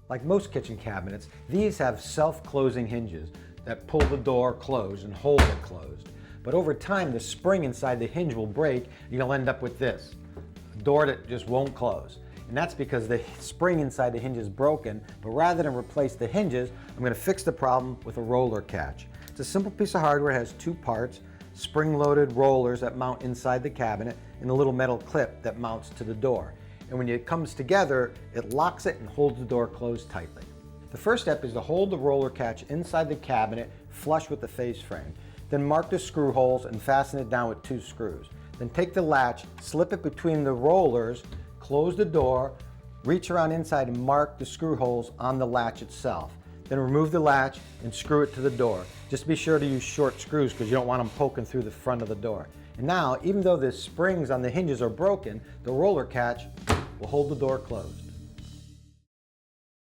Like most kitchen cabinets, these have self-closing hinges that pull the door closed and hold it closed. But over time, the spring inside the hinge will break, and you'll end up with this, a door that just won't close. And that's because the spring inside the hinge is broken, but rather than replace the hinges, I'm going to fix the problem with a roller catch. It's a simple piece of hardware, it has two parts, spring-loaded rollers that mount inside the cabinet, and a little metal clip that mounts to the door. And when it comes together, it locks it and holds the door closed tightly. The first step is to hold the roller catch inside the cabinet flush with the face frame. Then mark the screw holes and fasten it down with 2 screws. Then take the latch, slip it between the rollers, close the door, reach around inside and mark the screw holes on the latch itself. Then remove the latch and screw it to the door. Just be sure to use short screws because you don't want them poking through the front of the door. And now, even though the springs on the hinges are broken, the roller catch will hold the door closed.